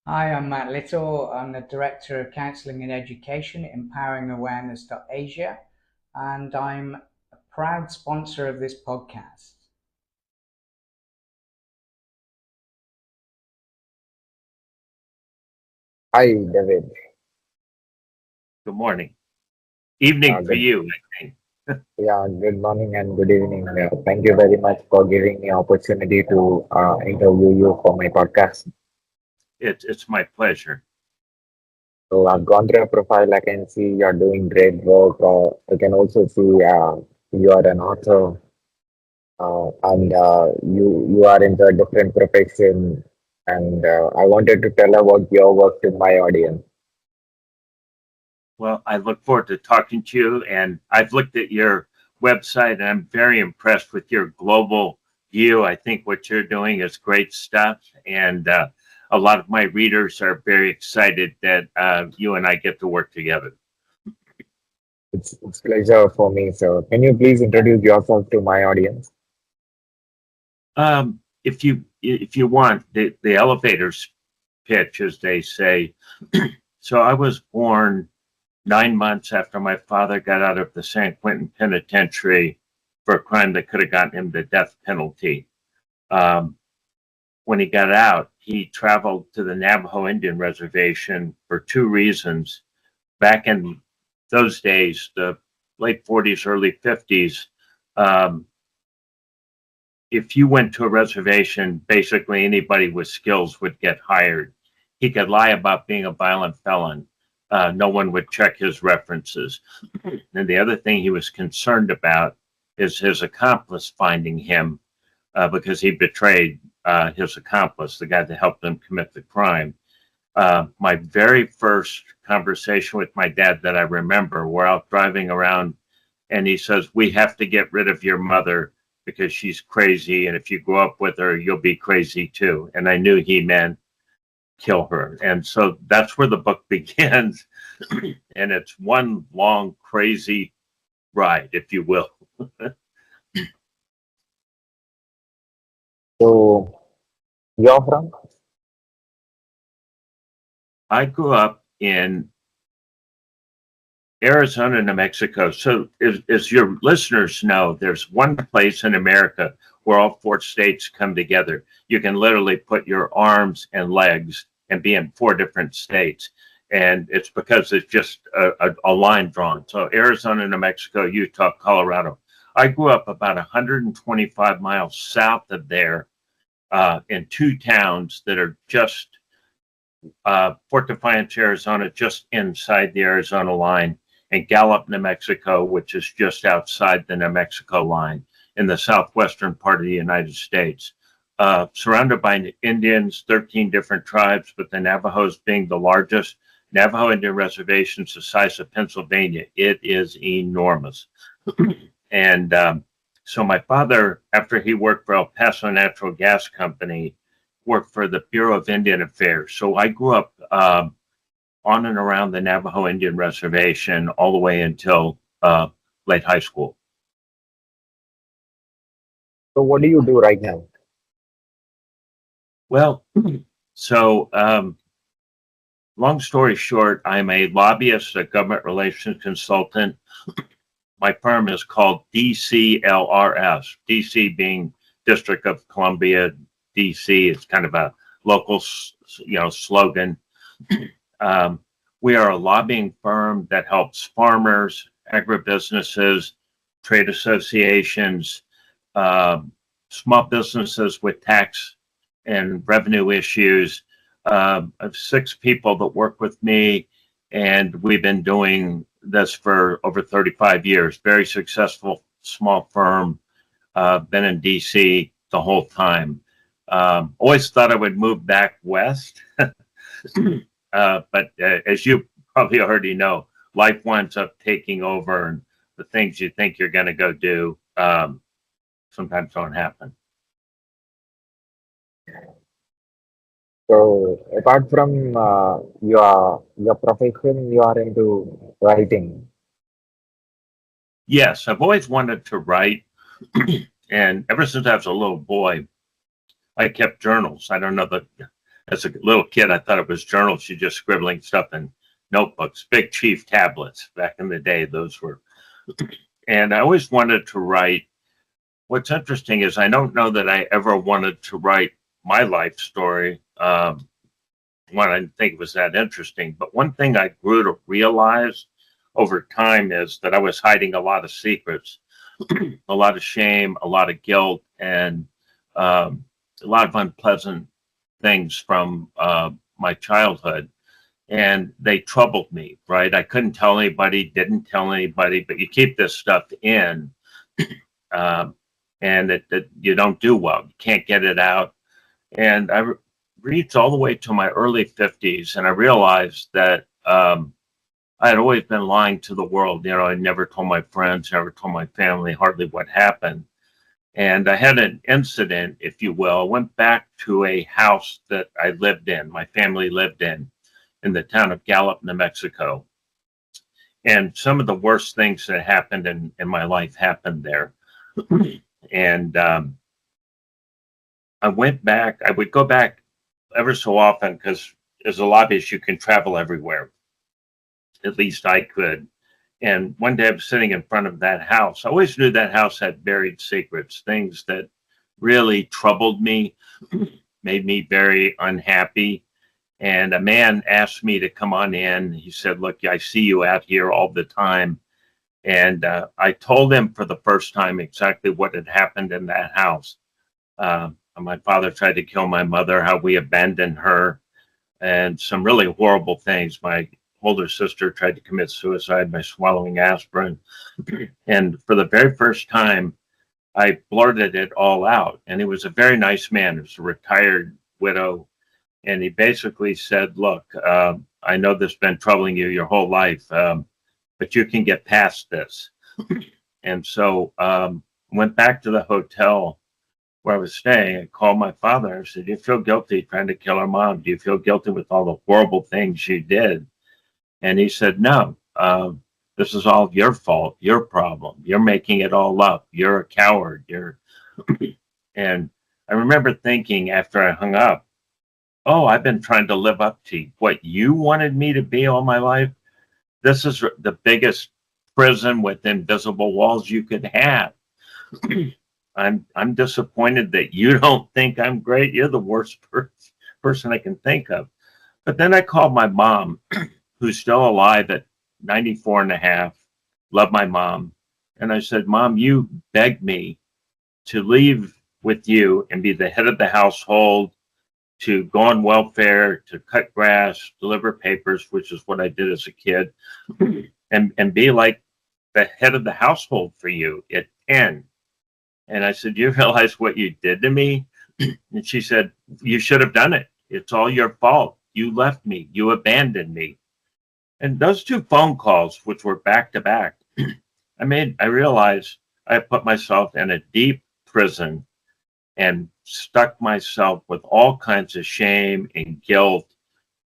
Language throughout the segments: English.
Hi, I'm Matt Little. I'm the Director of Counseling and Education at EmpoweringAwareness.Asia, and I'm a proud sponsor of this podcast. Hi, David. Good morning. Evening for Good, you, I think. yeah, good morning and good evening. Thank you very much for giving me opportunity to interview you for my podcast. It's my pleasure. So I've gone through your profile. I can see you're doing great work. I can also see you are an author, and you are into a different profession. And I wanted to tell about your work to my audience. Well, I look forward to talking to you, and I've looked at your website, and I'm very impressed with your global view. I think what you're doing is great stuff, and a lot of my readers are very excited that you and I get to work together. It's a pleasure for me. So can you please introduce yourself to my audience? If you want the elevator's pitch, as they say. So I was born 9 months after my father got out of the San Quentin Penitentiary for a crime that could have gotten him the death penalty. Um, when he got out, he traveled to the Navajo Indian Reservation for two reasons. Back in those days, the late 40s, early 50s, um, if you went to a reservation, basically anybody with skills would get hired. He could lie about being a violent felon. No one would check his references. And the other thing he was concerned about is his accomplice finding him because he betrayed his accomplice, the guy that helped him commit the crime. My very first conversation with my dad that I remember, we're out driving around and he says, "We have to get rid of your mother because she's crazy. And if you grow up with her, you'll be crazy too." And I knew he meant kill her. And so that's where the book begins. And it's one long, crazy ride, if you will. So you're from? I grew up in Arizona, New Mexico. So, as your listeners know, there's one place in America where all four states come together. You can literally put your arms and legs and be in four different states. And it's because it's just a line drawn. So, Arizona, New Mexico, Utah, Colorado. I grew up about 125 miles south of there in two towns that are just Fort Defiance, Arizona, just inside the Arizona line, and Gallup, New Mexico, which is just outside the New Mexico line in the southwestern part of the United States. Surrounded by Indians, 13 different tribes, but the Navajos being the largest. Navajo Indian Reservation's the size of Pennsylvania. It is enormous. And so my father, after he worked for El Paso Natural Gas Company, worked for the Bureau of Indian Affairs. So I grew up on and around the Navajo Indian Reservation all the way until late high school. So what do you do right now? Well, so long story short, I'm a lobbyist, a government relations consultant. My firm is called DCLRS, DC being District of Columbia, DC. It's kind of a local, slogan. Um, we are a lobbying firm that helps farmers, agribusinesses, trade associations, small businesses with tax and revenue issues. I have six people that work with me, and we've been doing this for over 35 years. Very successful small firm. Been in DC the whole time. Always thought I would move back west. But as you probably already know, life winds up taking over, and the things you think you're going to go do sometimes don't happen. So apart from your profession, you are into writing. Yes, I've always wanted to write. And ever since I was a little boy, I kept journals. I don't know that As a little kid, I thought it was journals. She's just scribbling stuff in notebooks, big chief tablets. Back in the day, those were. And I always wanted to write. What's interesting is I don't know that I ever wanted to write my life story. One, I didn't think it was that interesting. But one thing I grew to realize over time is that I was hiding a lot of secrets, a lot of shame, a lot of guilt, and a lot of unpleasant things from my childhood. And they troubled me, right? I couldn't tell anybody, didn't tell anybody, but you keep this stuff in and it you don't do well. You can't get it out. And I reached all the way to my early 50s, and I realized that I had always been lying to the world. You know, I never told my friends, never told my family hardly what happened. And I had an incident, if you will. I went back to a house that I lived in, my family lived in the town of Gallup, New Mexico. And some of the worst things that happened in my life happened there. And I went back, I would go back ever so often because as a lobbyist, you can travel everywhere. At least I could. And one day I was sitting in front of that house. I always knew that house had buried secrets, things that really troubled me, made me very unhappy. And a man asked me to come on in. He said, look, I see you out here all the time. And I told him for the first time exactly what had happened in that house. My father tried to kill my mother, how we abandoned her, and some really horrible things. My older sister tried to commit suicide by swallowing aspirin. And for the very first time, I blurted it all out. And he was a very nice man. He was a retired widow. And he basically said, look, I know this has been troubling you your whole life, but you can get past this. And so went back to the hotel where I was staying and called my father. I said, do you feel guilty trying to kill our mom? Do you feel guilty with all the horrible things you did? And he said, no, this is all your fault, your problem. You're making it all up. You're a coward. And I remember thinking after I hung up, oh, I've been trying to live up to what you wanted me to be all my life. This is the biggest prison with invisible walls you could have. I'm disappointed that you don't think I'm great. You're the worst person I can think of. But then I called my mom, who's still alive at 94 and a half. Love my mom. And I said, Mom, you begged me to leave with you and be the head of the household, to go on welfare, to cut grass, deliver papers, which is what I did as a kid, and be like the head of the household for you at 10. And I said, you realize what you did to me? And she said, you should have done it. It's all your fault. You left me. You abandoned me. And those two phone calls, which were back to back, I realized I put myself in a deep prison and stuck myself with all kinds of shame and guilt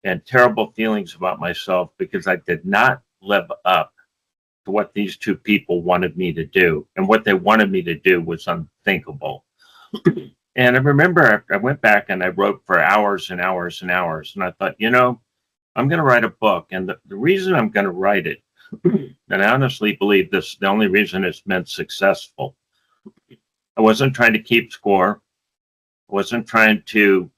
and terrible feelings about myself because I did not live up to what these two people wanted me to do. And what they wanted me to do was unthinkable. And I remember I went back and I wrote for hours and hours and hours. And I thought, you know, I'm going to write a book. And the reason I'm going to write it, and I honestly believe this, the only reason it's been successful, I wasn't trying to keep score. I wasn't trying to,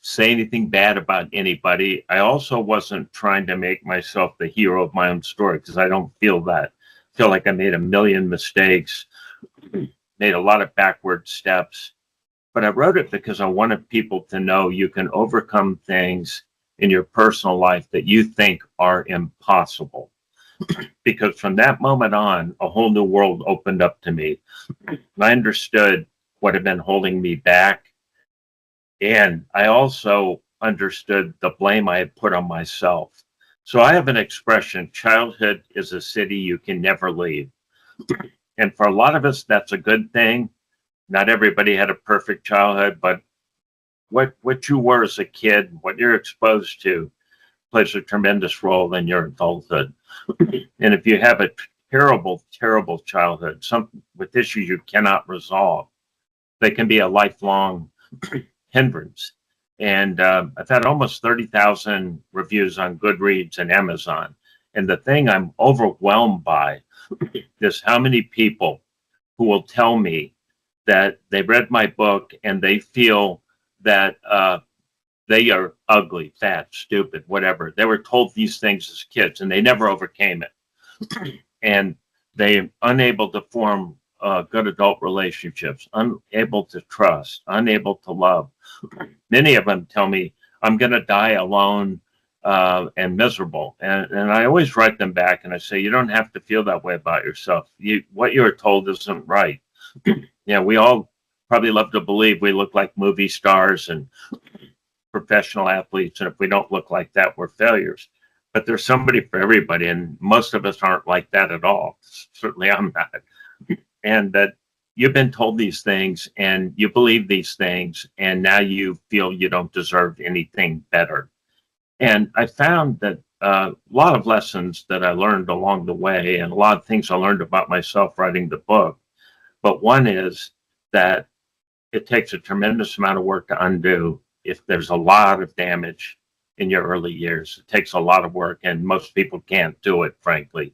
say anything bad about anybody. I also wasn't trying to make myself the hero of my own story because I don't feel that. I feel like I made a million mistakes, made a lot of backward steps. But I wrote it because I wanted people to know you can overcome things in your personal life that you think are impossible. Because from that moment on, a whole new world opened up to me. I understood what had been holding me back. And I also understood the blame I had put on myself. So I have an expression, childhood is a city you can never leave. And for a lot of us, that's a good thing. Not everybody had a perfect childhood, but what you were as a kid, what you're exposed to, plays a tremendous role in your adulthood. And if you have a terrible, terrible childhood, some with issues you cannot resolve, they can be a lifelong hindrance. And I've had almost 30,000 reviews on Goodreads and Amazon. And the thing I'm overwhelmed by is how many people who will tell me that they read my book and they feel that they are ugly, fat, stupid, whatever. They were told these things as kids and they never overcame it. And they're unable to form good adult relationships, unable to trust, unable to love. Many of them tell me, I'm going to die alone and miserable. And I always write them back and I say, you don't have to feel that way about yourself. What you were told isn't right. Yeah, we all probably love to believe we look like movie stars and professional athletes. And if we don't look like that, we're failures. But there's somebody for everybody. And most of us aren't like that at all. Certainly I'm not. And that you've been told these things and you believe these things. And now you feel you don't deserve anything better. And I found that a lot of lessons that I learned along the way and a lot of things I learned about myself writing the book. But one is that it takes a tremendous amount of work to undo if there's a lot of damage in your early years. It takes a lot of work and most people can't do it, frankly.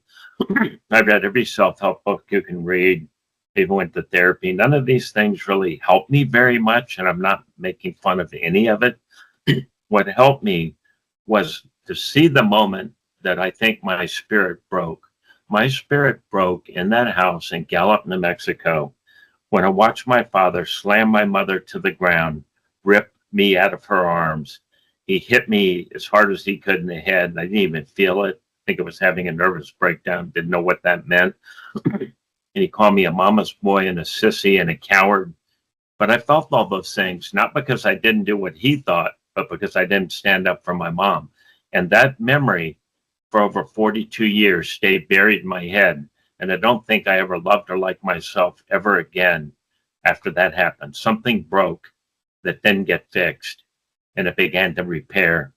I've read every self-help book you can read. Even went to therapy. None of these things really helped me very much, and I'm not making fun of any of it. What helped me was to see the moment that I think my spirit broke. My spirit broke in that house in Gallup, New Mexico, when I watched my father slam my mother to the ground, rip me out of her arms. He hit me as hard as he could in the head, and I didn't even feel it. I think I was having a nervous breakdown, didn't know what that meant. And he called me a mama's boy and a sissy and a coward. But I felt all those things, not because I didn't do what he thought, but because I didn't stand up for my mom. And that memory for over 42 years stayed buried in my head. And I don't think I ever loved or liked myself ever again after that happened. Something broke that didn't get fixed. And it began to repair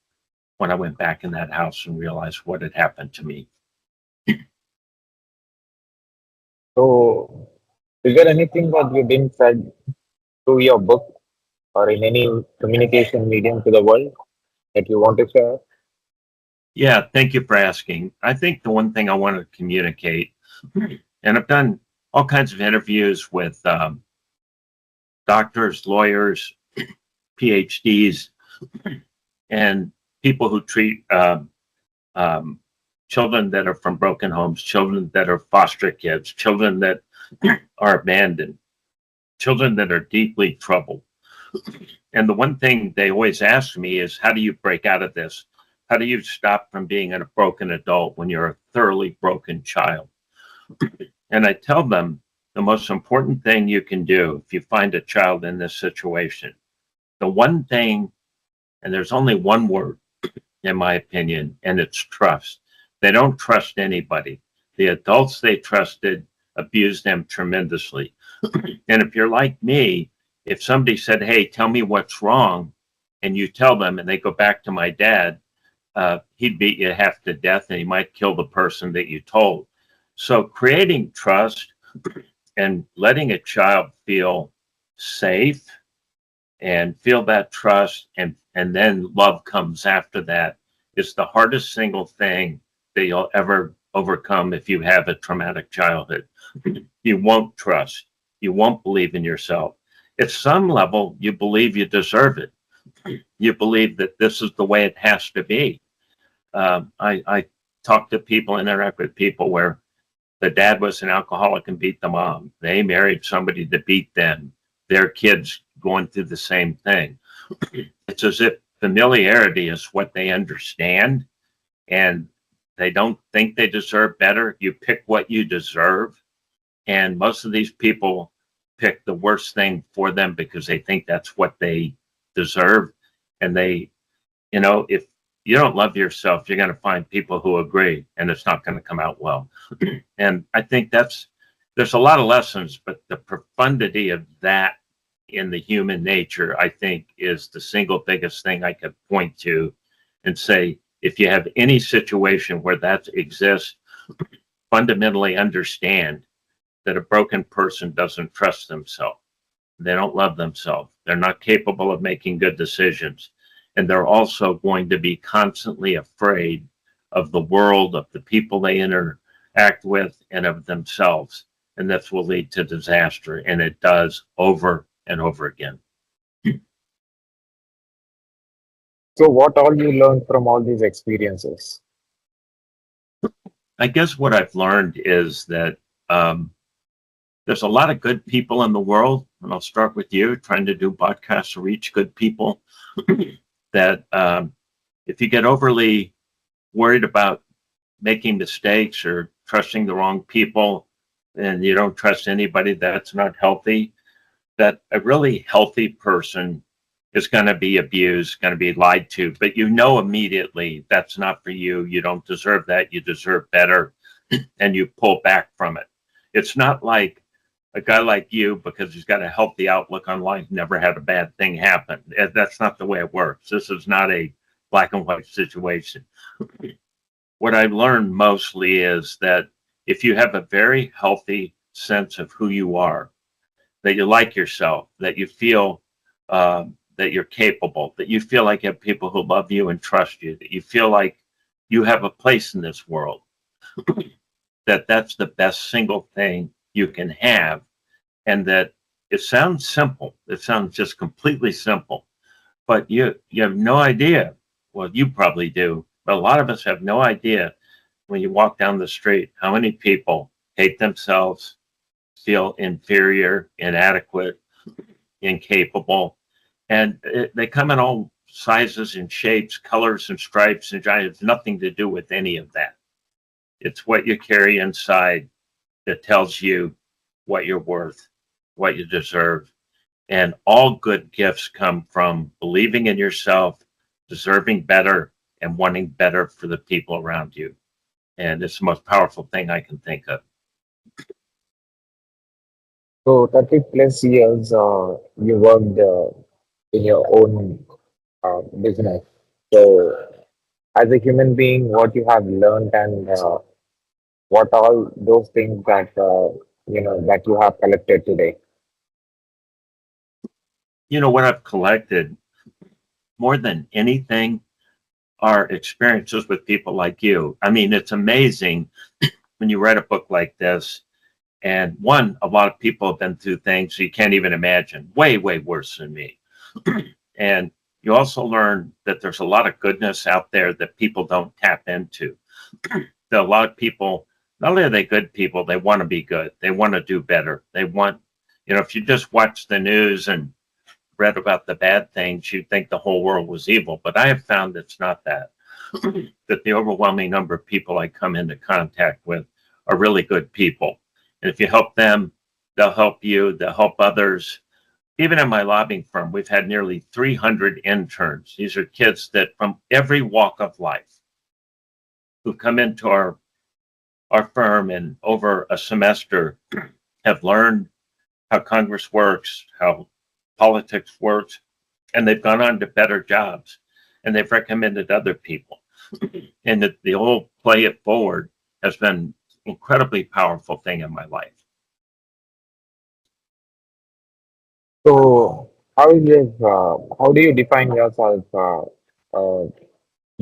when I went back in that house and realized what had happened to me. So, is there anything that you didn't said through your book or in any communication medium to the world that you want to share? Yeah, thank you for asking. I think the one thing I want to communicate, and I've done all kinds of interviews with doctors, lawyers, PhDs, and people who treat children that are from broken homes, children that are foster kids, children that are abandoned, children that are deeply troubled. And the one thing they always ask me is, how do you break out of this? How do you stop from being a broken adult when you're a thoroughly broken child? And I tell them the most important thing you can do if you find a child in this situation, the one thing, and there's only one word, in my opinion, and it's trust. They don't trust anybody. The adults they trusted abused them tremendously. And if you're like me, if somebody said, hey, tell me what's wrong, and you tell them, and they go back to my dad, he'd beat you half to death and he might kill the person that you told. So creating trust and letting a child feel safe and feel that trust, and then love comes after that, is the hardest single thing that you'll ever overcome if you have a traumatic childhood. You won't trust. You won't believe in yourself. At some level, you believe you deserve it. You believe that this is the way it has to be. I talk to people, interact with people where the dad was an alcoholic and beat the mom. They married somebody to beat them. Their kids going through the same thing. It's as if familiarity is what they understand, and they don't think they deserve better. You pick what you deserve. And most of these people pick the worst thing for them because they think that's what they deserve. And they, if you don't love yourself, you're going to find people who agree, and it's not going to come out well. And I think there's a lot of lessons, but the profundity of that in the human nature, I think, is the single biggest thing I could point to and say, if you have any situation where that exists, fundamentally understand that a broken person doesn't trust themselves. They don't love themselves. They're not capable of making good decisions. And they're also going to be constantly afraid of the world, of the people they interact with, and of themselves. And this will lead to disaster. And it does over and over again. So what all you learned from all these experiences? I guess what I've learned is that there's a lot of good people in the world, and I'll start with you, trying to do podcasts to reach good people, that if you get overly worried about making mistakes or trusting the wrong people, and you don't trust anybody, that's not healthy. That a really healthy person is going to be abused, going to be lied to, but you know immediately that's not for you. You don't deserve that. You deserve better, and you pull back from it. It's not like a guy like you, because he's got a healthy outlook on life, never had a bad thing happen. That's not the way it works. This is not a black and white situation. What I've learned mostly is that if you have a very healthy sense of who you are, that you like yourself, that you feel that you're capable, that you feel like you have people who love you and trust you, that you feel like you have a place in this world, that's the best single thing you can have. And that it sounds simple. It sounds just completely simple, but you have no idea. Well, you probably do, but a lot of us have no idea when you walk down the street how many people hate themselves, feel inferior, inadequate, incapable, and they come in all sizes and shapes, colors and stripes, and it has nothing to do with any of that. It's what you carry inside that tells you what you're worth, what you deserve. And all good gifts come from believing in yourself, deserving better, and wanting better for the people around you. And it's the most powerful thing I can think of. So 30 plus years you worked in your own business. So as a human being, what you have learned and what all those things that that you have collected today. You know, what I've collected more than anything are experiences with people like you. I mean, it's amazing when you write a book like this. And one, a lot of people have been through things you can't even imagine, way, way worse than me. And you also learn that there's a lot of goodness out there that people don't tap into. That a lot of people, not only are they good people, they want to be good. They want to do better. They want, if you just watch the news and read about the bad things, you'd think the whole world was evil. But I have found it's not that. That the overwhelming number of people I come into contact with are really good people. And if you help them, they'll help you, they'll help others. Even in my lobbying firm, we've had nearly 300 interns. These are kids that from every walk of life who come into our firm and over a semester have learned how Congress works, how politics works, and they've gone on to better jobs, and they've recommended other people. And the whole play it forward has been incredibly powerful thing in my life. So how do you define yourself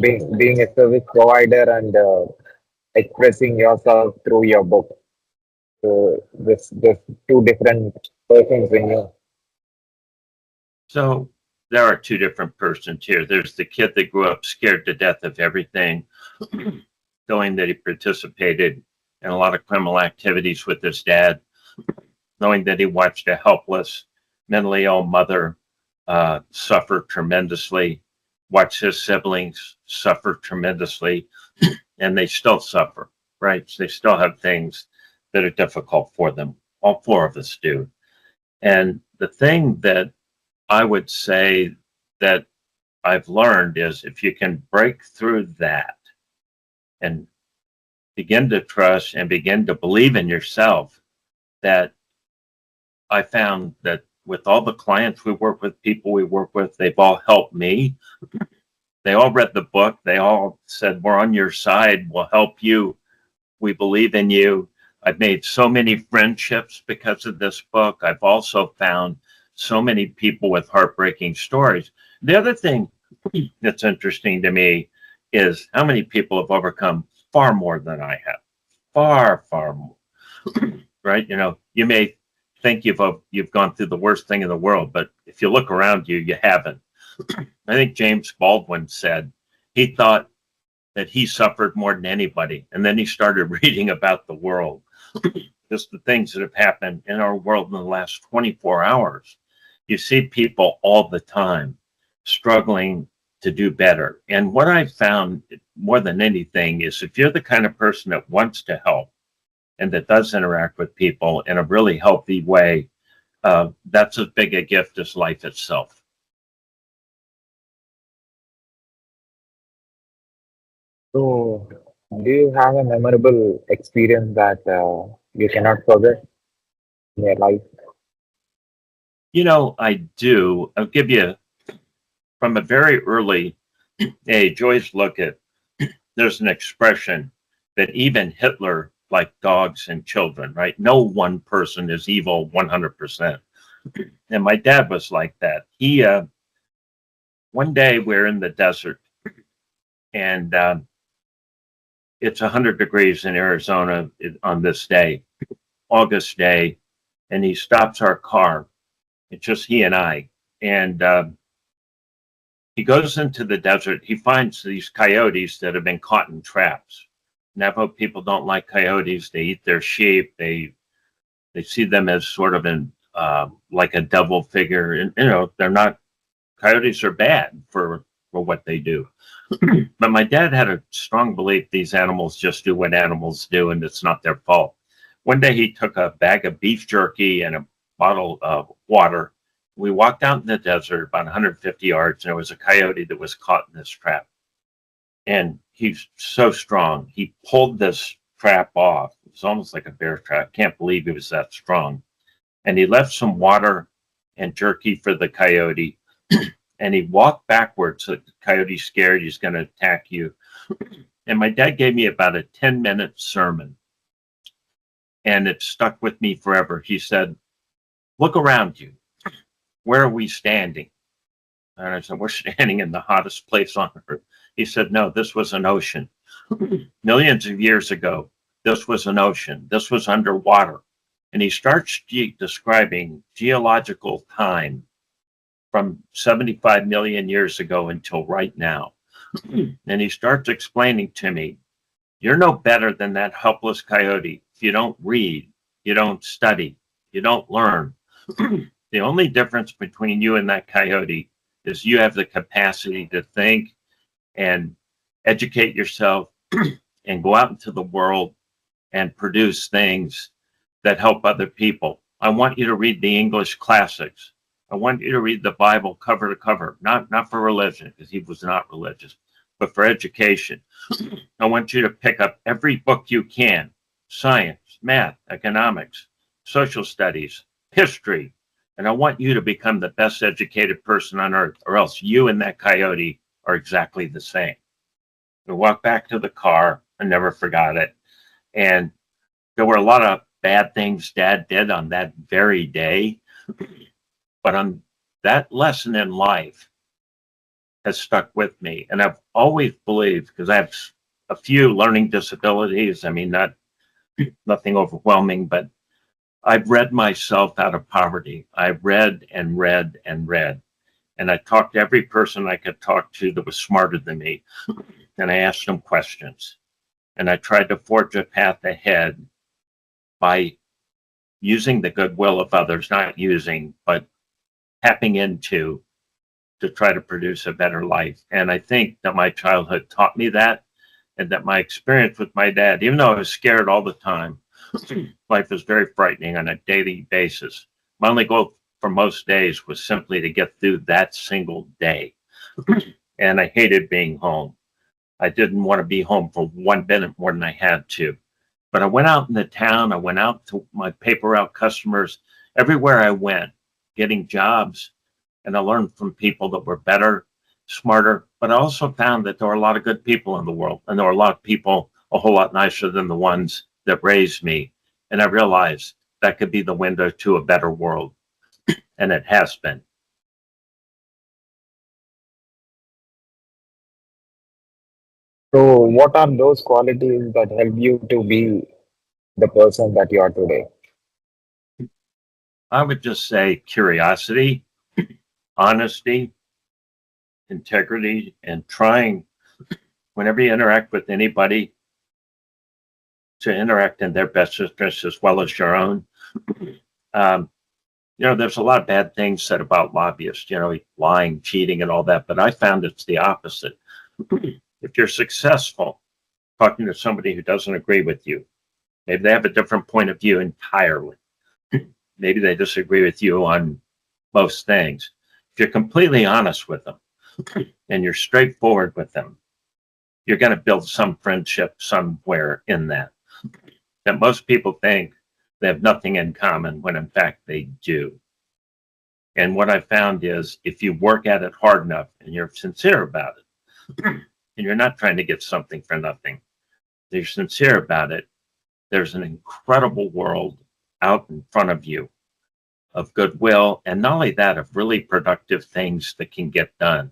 being a service provider and expressing yourself through your book? So this two different persons in you. So there are two different persons here. There's the kid that grew up scared to death of everything, knowing that he participated in a lot of criminal activities with his dad, knowing that he watched a helpless, mentally ill mother suffer tremendously, watch his siblings suffer tremendously, and they still suffer, right? They still have things that are difficult for them. All four of us do. And the thing that I would say that I've learned is if you can break through that and begin to trust and begin to believe in yourself, that I found that with all the clients we work with, people we work with, they've all helped me. They all read the book. They all said, we're on your side. We'll help you. We believe in you. I've made so many friendships because of this book. I've also found so many people with heartbreaking stories. The other thing that's interesting to me is how many people have overcome far more than I have. Far, far more. Right? You know, you may think you've gone through the worst thing in the world, but if you look around you, you haven't. I think James Baldwin said he thought that he suffered more than anybody, and then he started reading about the world, just the things that have happened in our world in the last 24 hours. You see people all the time struggling to do better. And what I found more than anything is if you're the kind of person that wants to help and that does interact with people in a really healthy way, that's as big a gift as life itself. So, do you have a memorable experience that you cannot forget in your life? You know, I do. I'll give you from a very early age, always look at, there's an expression that even Hitler liked dogs and children, right? No one person is evil 100%. And my dad was like that. He, one day we're in the desert and it's 100 degrees in Arizona on this day, August day, and he stops our car. It's just he and I. And he goes into the desert. He finds these coyotes that have been caught in traps. Navajo people don't like coyotes. They eat their sheep. They see them as sort of like a devil figure. And, you know, they're not, coyotes are bad for what they do. But my dad had a strong belief these animals just do what animals do and it's not their fault. One day he took a bag of beef jerky and a bottle of water. We walked out in the desert about 150 yards and there was a coyote that was caught in this trap. And he's so strong. He pulled this trap off. It was almost like a bear trap. Can't believe he was that strong. And he left some water and jerky for the coyote. And he walked backwards. So the coyote's scared. He's going to attack you. And my dad gave me about a 10-minute sermon. And it stuck with me forever. He said, look around you. Where are we standing? And I said, we're standing in the hottest place on earth. He said, no, this was an ocean. Millions of years ago, this was an ocean. This was underwater. And he starts describing geological time from 75 million years ago until right now. And he starts explaining to me, you're no better than that helpless coyote. If you don't read, you don't study, you don't learn. The only difference between you and that coyote is you have the capacity to think and educate yourself and go out into the world and produce things that help other people. I want you to read the English classics. I want you to read the Bible cover to cover, not for religion, because he was not religious, but for education. I want you to pick up every book you can, science, math, economics, social studies, history, and I want you to become the best educated person on earth, or else you and that coyote are exactly the same. We walked back to the car. I never forgot it. And there were a lot of bad things Dad did on that very day. But on that lesson in life has stuck with me. And I've always believed, because I have a few learning disabilities, I mean, nothing overwhelming, but I've read myself out of poverty. I've read and read and read. And I talked to every person I could talk to that was smarter than me. And I asked them questions. And I tried to forge a path ahead by using the goodwill of others, not using, but tapping into to try to produce a better life. And I think that my childhood taught me that, and that my experience with my dad, even though I was scared all the time, life was very frightening on a daily basis. My only goal for most days was simply to get through that single day. And I hated being home. I didn't want to be home for 1 minute more than I had to. But I went out in the town. I went out to my paper route customers. Everywhere I went, getting jobs. And I learned from people that were better, smarter. But I also found that there were a lot of good people in the world. And there were a lot of people a whole lot nicer than the ones that raised me. And I realized that could be the window to a better world. and it has been. So, what are those qualities that help you to be the person that you are today? I would just say curiosity, honesty, integrity, and trying, whenever you interact with anybody, to interact in their best interest as well as your own. There's a lot of bad things said about lobbyists, lying, cheating, and all that, but I found it's the opposite. If you're successful talking to somebody who doesn't agree with you, maybe they have a different point of view entirely. Maybe they disagree with you on most things. If you're completely honest with them and you're straightforward with them, you're going to build some friendship somewhere in that. That most people think they have nothing in common when in fact they do. And what I found is if you work at it hard enough and you're sincere about it, and you're not trying to get something for nothing, you're sincere about it, there's an incredible world out in front of you of goodwill, and not only that, of really productive things that can get done.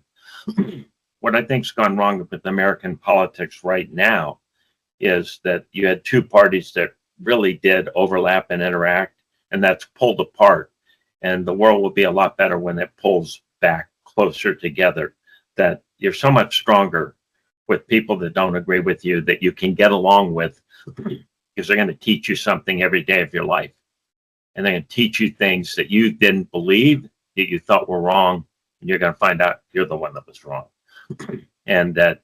What I think's gone wrong with American politics right now is that you had two parties that really did overlap and interact, and that's pulled apart. And the world will be a lot better when it pulls back closer together, that you're so much stronger with people that don't agree with you, that you can get along with, because they're going to teach you something every day of your life. And they're going to teach you things that you didn't believe, that you thought were wrong, and you're going to find out you're the one that was wrong. And that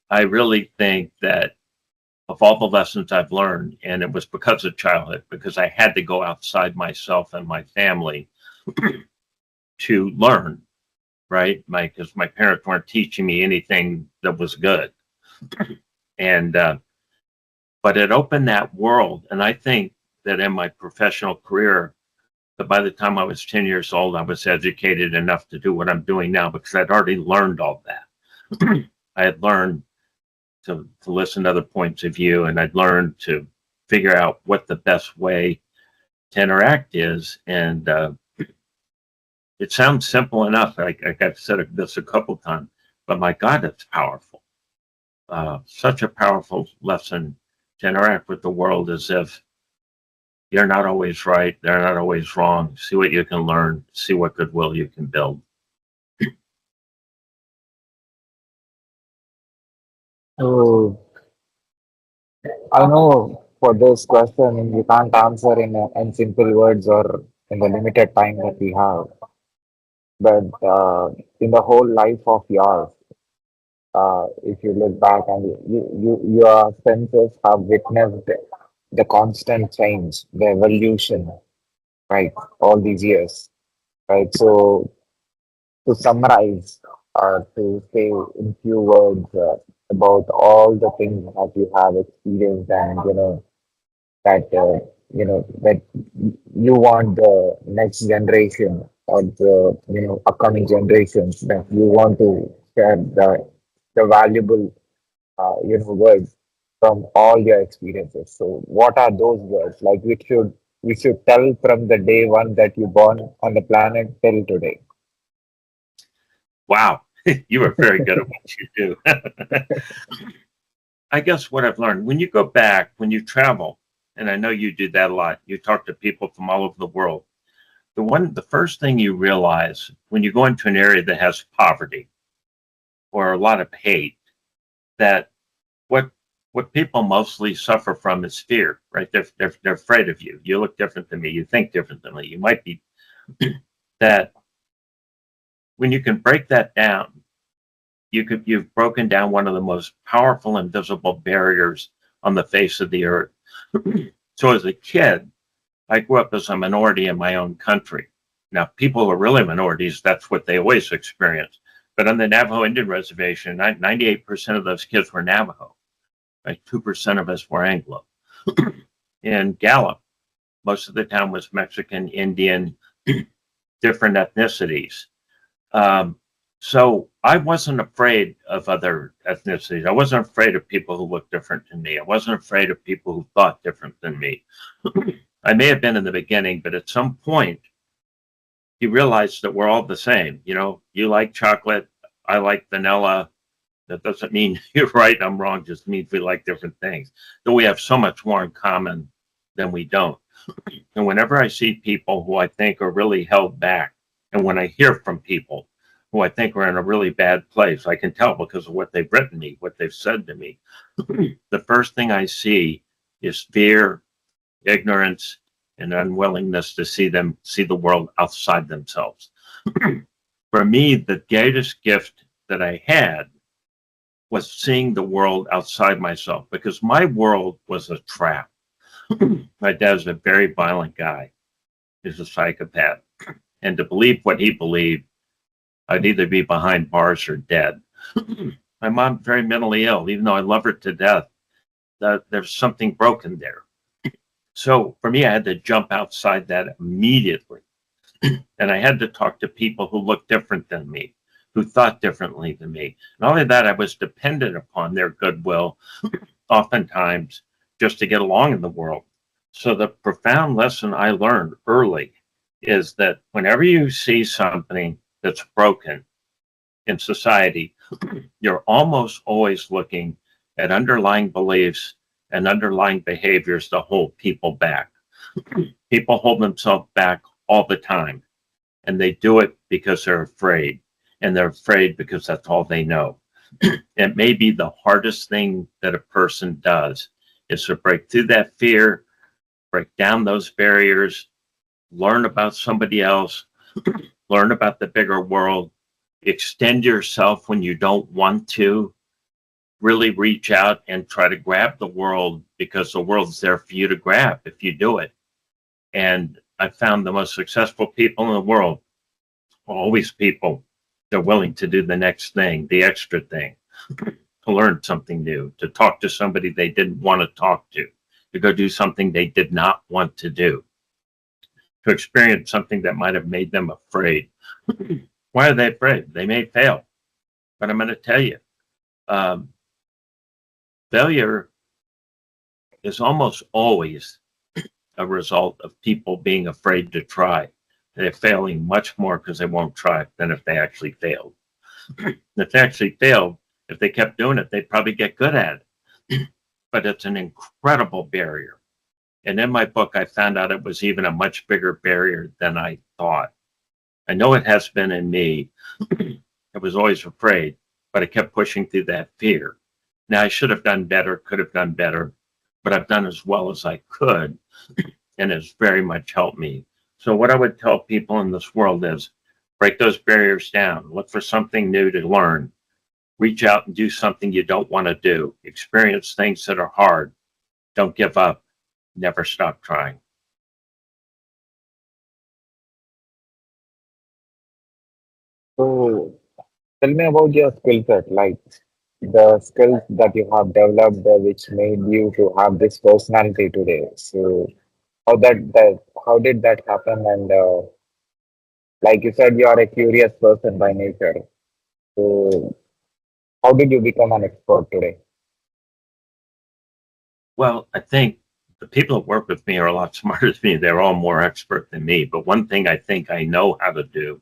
I really think that of all the lessons I've learned, and it was because of childhood, because I had to go outside myself and my family to learn, right? Because my parents weren't teaching me anything that was good. And, but it opened that world. And I think that in my professional career, that by the time I was 10 years old, I was educated enough to do what I'm doing now, because I'd already learned all that. I had learned to listen to other points of view, and I'd learned to figure out what the best way to interact is. And it sounds simple enough. Like I've said this a couple times, but my God, it's powerful. Such a powerful lesson to interact with the world, as if you're not always right, they're not always wrong. See what you can learn, see what goodwill you can build. So, I know for this question, you can't answer in simple words or in the limited time that we have. But in the whole life of yours, if you look back and your senses have witnessed the constant change, the evolution, right, all these years, right? So, to summarize, to say in few words about all the things that you have experienced, and that that you want the next generation or the upcoming generations, that you want to share the valuable words from all your experiences. So what are those words, like, we should tell from the day one that you born on the planet till today? Wow, you are very good at what you do. I guess what I've learned, when you go back, when you travel, and I know you do that a lot, you talk to people from all over the world. The first thing you realize when you go into an area that has poverty or a lot of hate, that what people mostly suffer from is fear, right? They're afraid of you. You look different than me. You think different than me. You might be that. When you can break that down, you've broken down one of the most powerful invisible barriers on the face of the earth. So as a kid, I grew up as a minority in my own country. Now, people who are really minorities, that's what they always experience. But on the Navajo Indian Reservation, 98% of those kids were Navajo. Like 2% of us were Anglo. In Gallup, most of the town was Mexican, Indian, different ethnicities. So I wasn't afraid of other ethnicities. I wasn't afraid of people who looked different than me. I wasn't afraid of people who thought different than me. I may have been in the beginning, but at some point, you realize that we're all the same. You know, you like chocolate, I like vanilla. That doesn't mean you're right, I'm wrong, just means we like different things. Though we have so much more in common than we don't. And whenever I see people who I think are really held back, and when I hear from people who I think are in a really bad place, I can tell because of what they've written me, what they've said to me. The first thing I see is fear, ignorance, and unwillingness to see the world outside themselves. For me, the greatest gift that I had was seeing the world outside myself, because my world was a trap. My dad's a very violent guy. He's a psychopath. And to believe what he believed, I'd either be behind bars or dead. My mom's very mentally ill, even though I love her to death. There's something broken there. So for me, I had to jump outside that immediately. And I had to talk to people who looked different than me, who thought differently than me. Not only that, I was dependent upon their goodwill, oftentimes, just to get along in the world. So the profound lesson I learned early is that whenever you see something that's broken in society, you're almost always looking at underlying beliefs and underlying behaviors to hold people back. People hold themselves back all the time, and they do it because they're afraid, and they're afraid because that's all they know. It may be the hardest thing that a person does is to break through that fear, break down those barriers, learn about somebody else, learn about the bigger world, extend yourself when you don't want to, really reach out and try to grab the world, because the world's there for you to grab if you do it. And I found the most successful people in the world are always people that are willing to do the next thing, the extra thing, to learn something new, to talk to somebody they didn't want to talk to go do something they did not want to do, to experience something that might have made them afraid. Why are they afraid? They may fail. But I'm going to tell you, failure is almost always a result of people being afraid to try. They're failing much more because they won't try than if they actually failed. If they actually failed, if they kept doing it, they'd probably get good at it. But it's an incredible barrier. And in my book, I found out it was even a much bigger barrier than I thought. I know it has been in me. I was always afraid, but I kept pushing through that fear. Now, I should have done better, could have done better, but I've done as well as I could, and it's very much helped me. So what I would tell people in this world is break those barriers down, look for something new to learn, reach out and do something you don't want to do, experience things that are hard, don't give up, never stop trying. So tell me about your skill set, like the skills that you have developed, which made you to have this personality today. So how did that happen? And like you said, you are a curious person by nature. So how did you become an expert today? Well, I think the people that work with me are a lot smarter than me. They're all more expert than me. But one thing I think I know how to do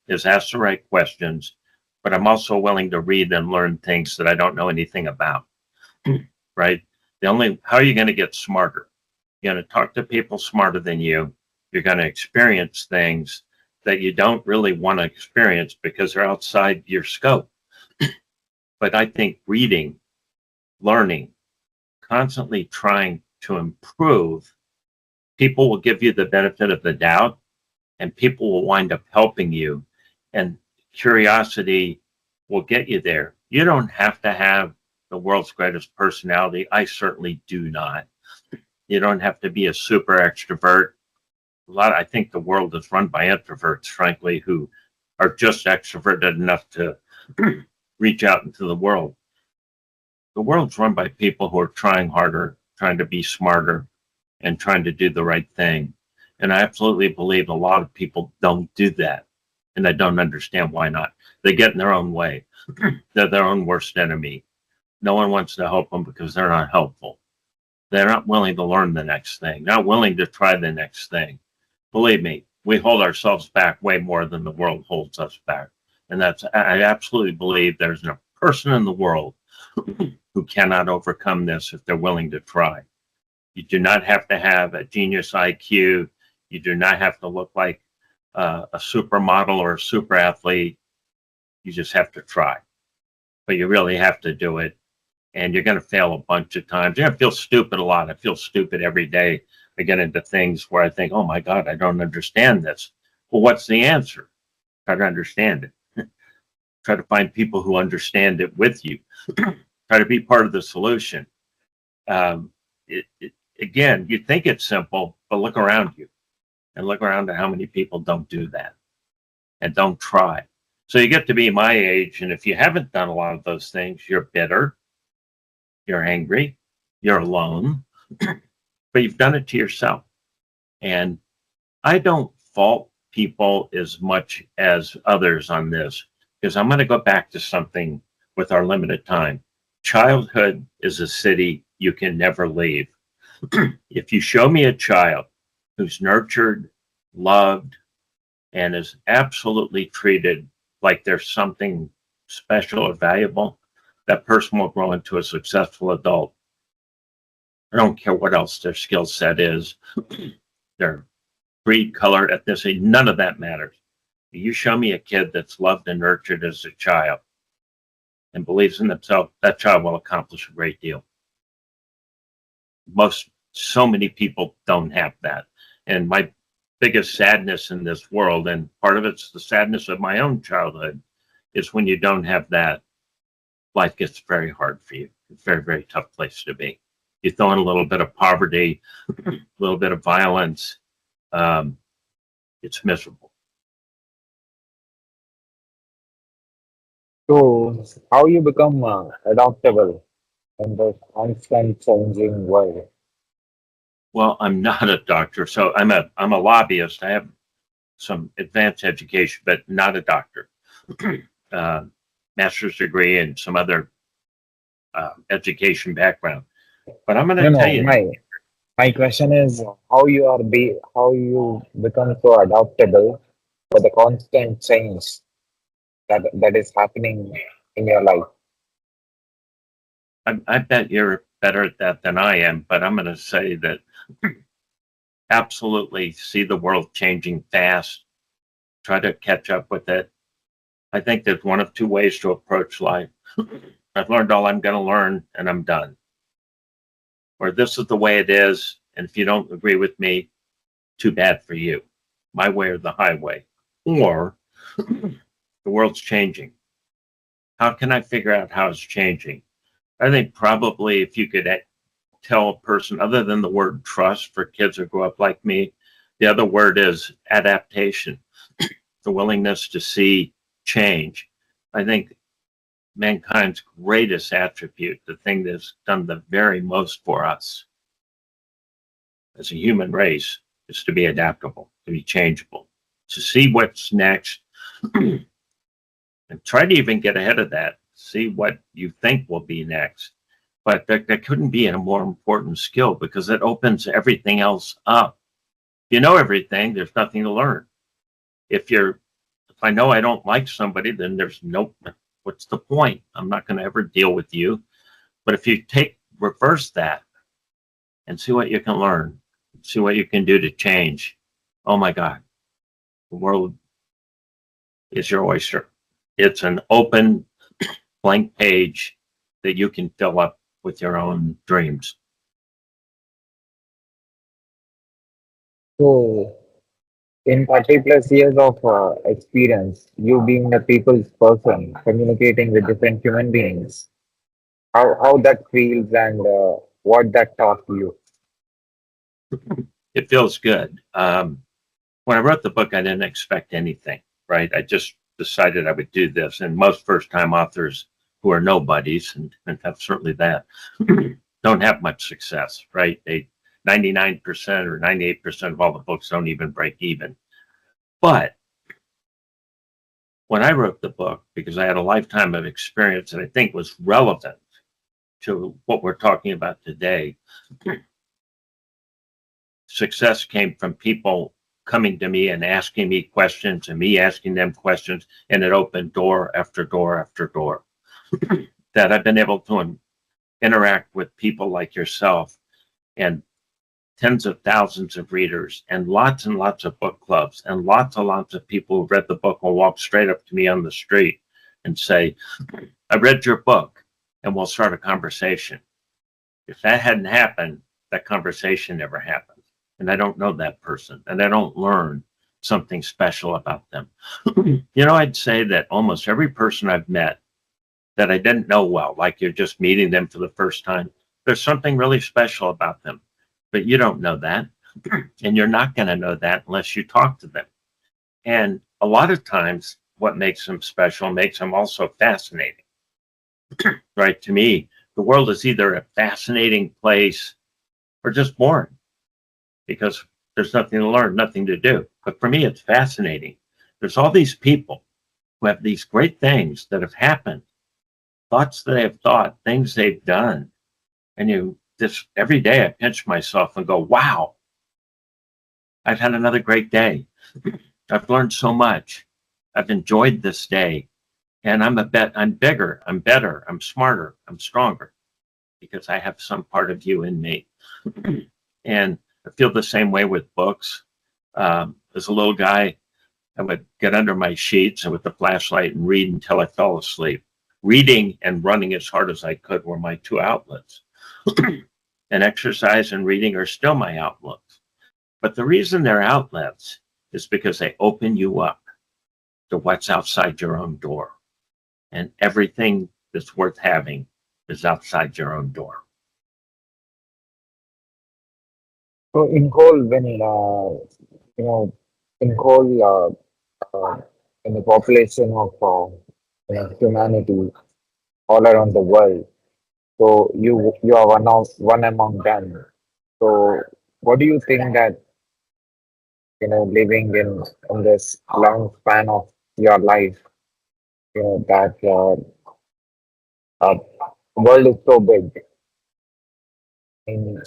is ask the right questions, but I'm also willing to read and learn things that I don't know anything about, right? How are you going to get smarter? You're going to talk to people smarter than you. You're going to experience things that you don't really want to experience because they're outside your scope. But I think reading, learning, constantly trying to improve, people will give you the benefit of the doubt, and people will wind up helping you. And curiosity will get you there. You don't have to have the world's greatest personality. I certainly do not. You don't have to be a super extrovert. I think the world is run by introverts, frankly, who are just extroverted enough to reach out into the world. The world's run by people who are trying harder, trying to be smarter, and trying to do the right thing. And I absolutely believe a lot of people don't do that. And I don't understand why not. They get in their own way. They're their own worst enemy. No one wants to help them because they're not helpful. They're not willing to learn the next thing, not willing to try the next thing. Believe me, we hold ourselves back way more than the world holds us back. And I absolutely believe there's no person in the world who cannot overcome this if they're willing to try. You do not have to have a genius IQ. You do not have to look like a supermodel or a super athlete. You just have to try. But you really have to do it. And you're going to fail a bunch of times. You're going to feel stupid a lot. I feel stupid every day. I get into things where I think, oh my God, I don't understand this. Well, what's the answer? Try to understand it. Try to find people who understand it with you. Try to be part of the solution. Again, you think it's simple, but look around you and look around at how many people don't do that and don't try. So you get to be my age, and if you haven't done a lot of those things, you're bitter, you're angry, you're alone, but you've done it to yourself. And I don't fault people as much as others on this, because I'm going to go back to something with our limited time. Childhood is a city you can never leave. If you show me a child who's nurtured, loved, and is absolutely treated like there's something special or valuable, that person will grow into a successful adult. I don't care what else their skill set is, their breed, color, ethnicity, none of that matters. You show me a kid that's loved and nurtured as a child and believes in themselves, that child will accomplish a great deal. So many people don't have that. And my biggest sadness in this world, and part of it's the sadness of my own childhood, is when you don't have that, life gets very hard for you. It's a very, very tough place to be. You throw in a little bit of poverty, a little bit of violence, it's miserable. So, how you become adaptable in the constant changing world? Well, I'm not a doctor, so I'm a lobbyist. I have some advanced education, but not a doctor. Master's degree and some other education background. But I'm going No, to tell no. you, My question is how you become so adaptable for the constant change that is happening in your life. I bet you're better at that than I am, but I'm going to say that absolutely see the world changing fast, try to catch up with it. I think there's one of two ways to approach life. I've learned all I'm going to learn and I'm done. Or this is the way it is, and if you don't agree with me, too bad for you. My way or the highway. Or the world's changing. How can I figure out how it's changing? I think probably if you could tell a person, other than the word trust for kids who grow up like me, the other word is adaptation, the willingness to see change. I think mankind's greatest attribute, the thing that's done the very most for us as a human race, is to be adaptable, to be changeable, to see what's next, and try to even get ahead of that, see what you think will be next. But there couldn't be a more important skill, because it opens everything else up. If you know everything, there's nothing to learn. If I know I don't like somebody, then there's what's the point? I'm not going to ever deal with you. But if you reverse that and see what you can learn, see what you can do to change, oh my God, the world is your oyster. It's an open blank page that you can fill up with your own dreams. So, in 30 plus years of experience, you being a people's person, communicating with different human beings, how that feels and what that taught you. It feels good. When I wrote the book, I didn't expect anything, right? I just decided I would do this. And most first-time authors who are nobodies, and that's certainly that, don't have much success, right? 99% or 98% of all the books don't even break even. But when I wrote the book, because I had a lifetime of experience that I think was relevant to what we're talking about today, success came from people coming to me and asking me questions and me asking them questions, and it opened door after door after door. That I've been able to interact with people like yourself and tens of thousands of readers and lots of book clubs and lots of people who read the book will walk straight up to me on the street and say, I read your book, and we'll start a conversation. If that hadn't happened, that conversation never happened. And I don't know that person, and I don't learn something special about them. I'd say that almost every person I've met that I didn't know well, like you're just meeting them for the first time, there's something really special about them. But you don't know that, and you're not going to know that unless you talk to them. And a lot of times, what makes them special makes them also fascinating. Right? To me, the world is either a fascinating place or just boring, because there's nothing to learn, nothing to do. But for me, it's fascinating. There's all these people who have these great things that have happened, thoughts that they've thought, things they've done. And every day I pinch myself and go, wow, I've had another great day. I've learned so much. I've enjoyed this day. And I'm bigger, I'm better, I'm smarter, I'm stronger, because I have some part of you in me. And I feel the same way with books. As a little guy, I would get under my sheets and with the flashlight and read until I fell asleep. Reading and running as hard as I could were my two outlets. And exercise and reading are still my outlets. But the reason they're outlets is because they open you up to what's outside your own door. And everything that's worth having is outside your own door. So in whole, when you know, in whole, in the population of humanity all around the world, so you are one among them. So what do you think that living in this long span of your life, that world is so big, and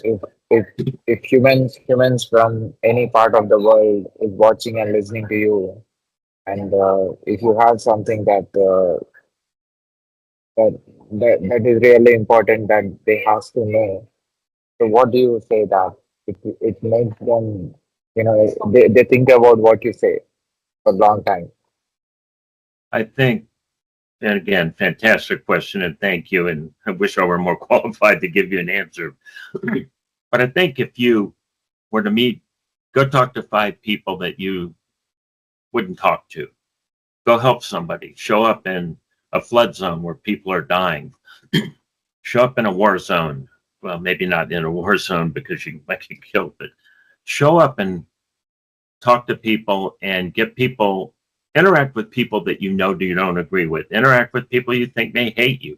if humans from any part of the world is watching and listening to you, and if you have something that is really important that they have to know, so what do you say that it makes them, they think about what you say for a long time? I think, and again, fantastic question, and thank you. And I wish I were more qualified to give you an answer. But I think if you were to go talk to 5 people that you wouldn't talk to. Go help somebody. Show up in a flood zone where people are dying. Show up in a war zone. Well, maybe not in a war zone because you might get killed, but show up and talk to people and interact with people that you don't agree with. Interact with people you think may hate you.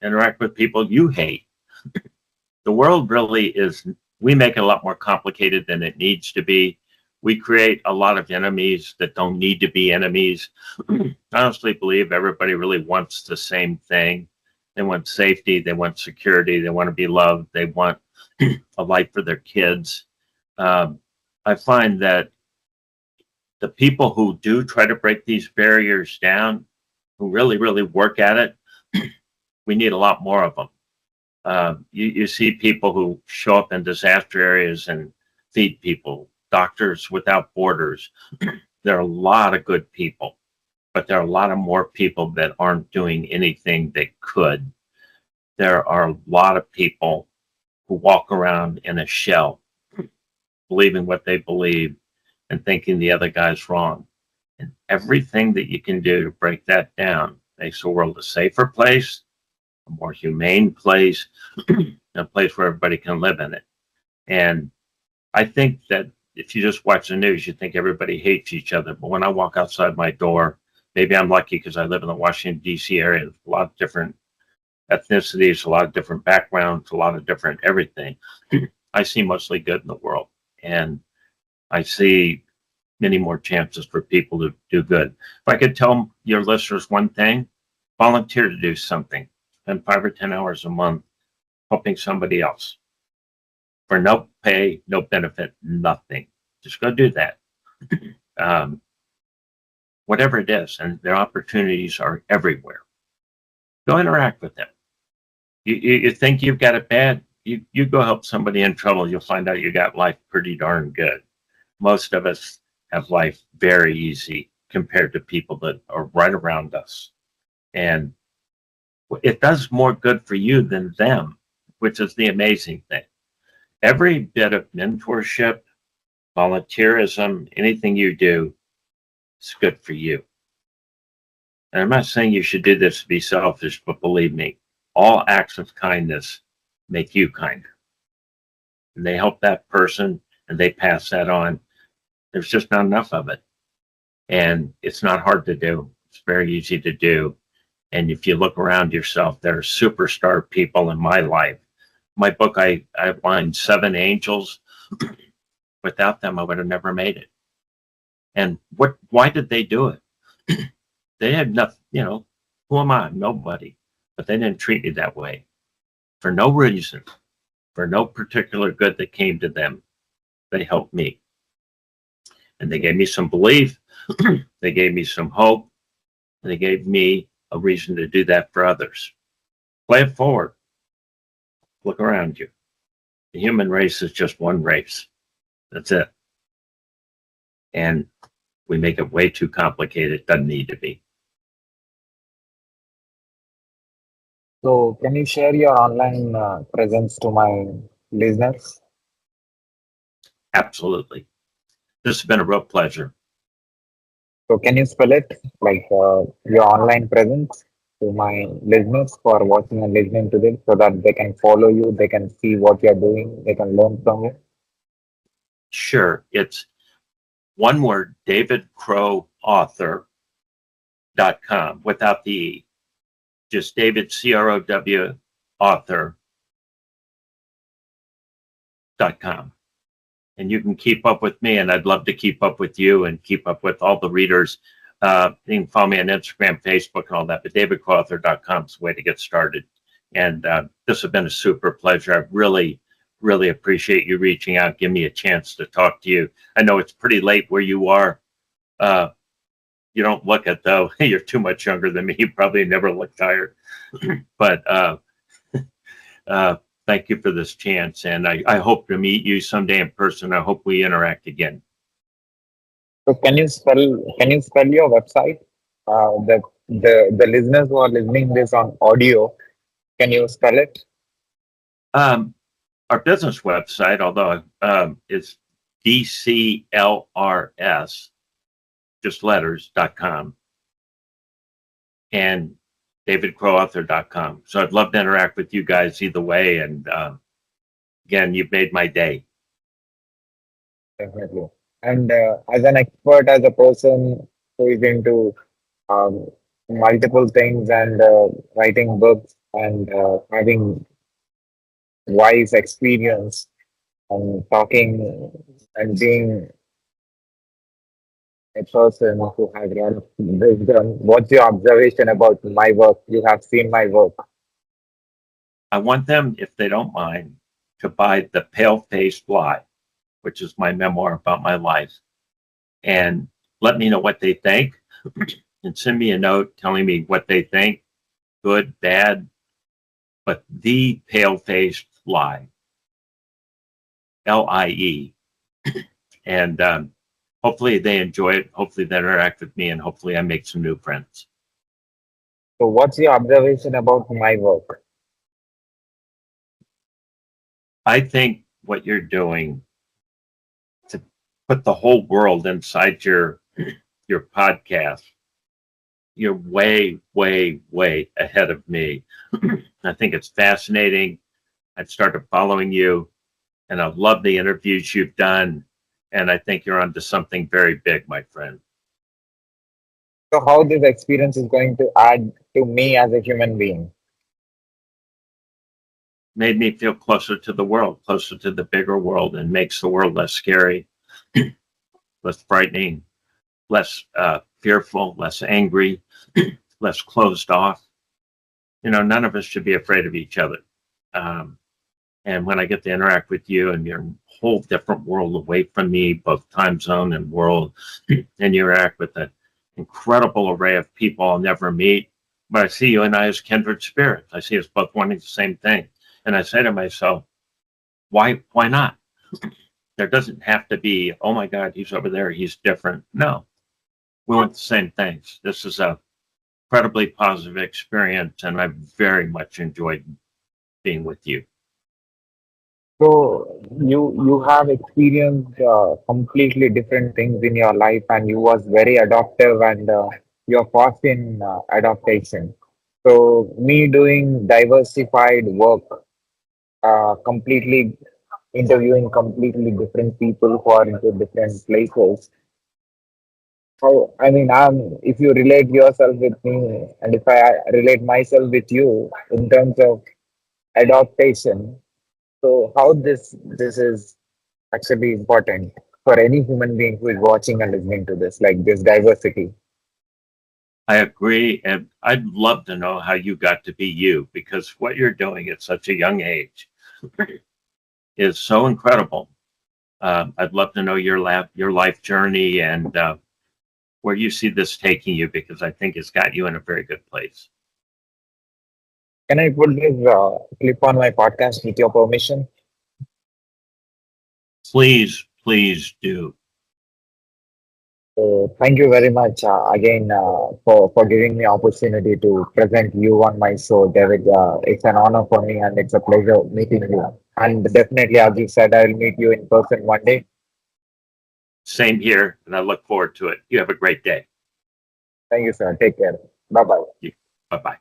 Interact with people you hate. The world really we make it a lot more complicated than it needs to be. We create a lot of enemies that don't need to be enemies. I honestly believe everybody really wants the same thing. They want safety, they want security, they want to be loved, they want a life for their kids. I find that the people who do try to break these barriers down, who really, really work at it, we need a lot more of them. You see people who show up in disaster areas and feed people. Doctors Without Borders. There are a lot of good people, but there are a lot of more people that aren't doing anything they could. There are a lot of people who walk around in a shell, believing what they believe and thinking the other guy's wrong. And everything that you can do to break that down makes the world a safer place, a more humane place, a place where everybody can live in it. And I think that if you just watch the news, you think everybody hates each other. But when I walk outside my door, maybe I'm lucky because I live in the Washington, D.C. area. There's a lot of different ethnicities, a lot of different backgrounds, a lot of different everything. I see mostly good in the world. And I see many more chances for people to do good. If I could tell your listeners one thing, volunteer to do something. Spend 5 or 10 hours a month helping somebody else. For no pay, no benefit, nothing. Just go do that. Whatever it is, and their opportunities are everywhere. Go interact with them. You think you've got it bad, you go help somebody in trouble, you'll find out you got life pretty darn good. Most of us have life very easy compared to people that are right around us. And it does more good for you than them, which is the amazing thing. Every bit of mentorship, volunteerism, anything you do, is good for you. And I'm not saying you should do this to be selfish, but believe me, all acts of kindness make you kinder. And they help that person and they pass that on. There's just not enough of it. And it's not hard to do. It's very easy to do. And if you look around yourself, there are superstar people in my life. My book, I outlined 7 angels. Without them, I would have never made it. And why did they do it? They had nothing, who am I? Nobody. But they didn't treat me that way. For no reason, for no particular good that came to them, they helped me. And they gave me some belief. They gave me some hope. They gave me a reason to do that for others. Play it forward. Look around you. The human race is just one race. That's it. And we make it way too complicated. It doesn't need to be. So, can you share your online presence to my listeners? Absolutely. This has been a real pleasure. So, can you spell it like your online presence to my listeners for watching and listening to this so that they can follow you, they can see what you're doing, they can learn from you? Sure. It's one word, davidcrowauthor.com without the E. Just David, CROW, author.com. And you can keep up with me, and I'd love to keep up with you and keep up with all the readers. You can follow me on Instagram, Facebook, and all that, but davidcrowauthor.com is the way to get started. And this has been a super pleasure. I really, really appreciate you reaching out, give me a chance to talk to you. I know it's pretty late where you are. You don't look it, though. You're too much younger than me. You probably never look tired. But thank you for this chance. And I hope to meet you someday in person. I hope we interact again. So, can you spell your website? The listeners who are listening this on audio, can you spell it? Our business website, although it's DCLRS, just letters.com, and davidcrowauthor.com. So I'd love to interact with you guys either way. And again, you've made my day. Definitely. And as an expert, as a person who is into multiple things and writing books and having wise experience and talking and being a person who has a lot of wisdom, what's your observation about my work? You have seen my work. I want them, if they don't mind, to buy The Pale-Faced Lie, which is my memoir about my life, and let me know what they think and send me a note telling me what they think, good, bad, but The Pale-Faced Lie, LIE. And hopefully they enjoy it. Hopefully they interact with me, and hopefully I make some new friends. So, what's your observation about my work? I think what you're doing to put the whole world inside your podcast, you're way, way, way ahead of me. I think it's fascinating. I've started following you, and I love the interviews you've done. And I think you're onto something very big, my friend. So, how this experience is going to add to me as a human being? Made me feel closer to the world, closer to the bigger world, and makes the world less scary, less frightening, less fearful, less angry, less closed off. None of us should be afraid of each other. And when I get to interact with you and you're in a whole different world away from me, both time zone and world, and you interact with an incredible array of people I'll never meet, but I see you and I as kindred spirits. I see us both wanting the same thing. And I say to myself, why not? There doesn't have to be, oh my God, he's over there, he's different. No, we want the same things. This is a incredibly positive experience, and I very much enjoyed being with you. So you have experienced completely different things in your life, and you was very adaptive, and you're fast in adaptation. So me doing diversified work, completely interviewing completely different people who are into different places. How, I mean, if you relate yourself with me, and if I relate myself with you in terms of adaptation, so how this is actually important for any human being who is watching and listening to this, like this diversity. I agree, and I'd love to know how you got to be you, because what you're doing at such a young age is so incredible. I'd love to know your life journey and where you see this taking you, because I think it's got you in a very good place. Can I put this clip on my podcast with your permission? Please, please do. So thank you very much again for giving me opportunity to present you on my show, David. It's an honor for me and it's a pleasure meeting you. And definitely, as you said, I'll meet you in person one day. Same here, and I look forward to it. You have a great day. Thank you, sir. Take care. Bye bye. Bye bye.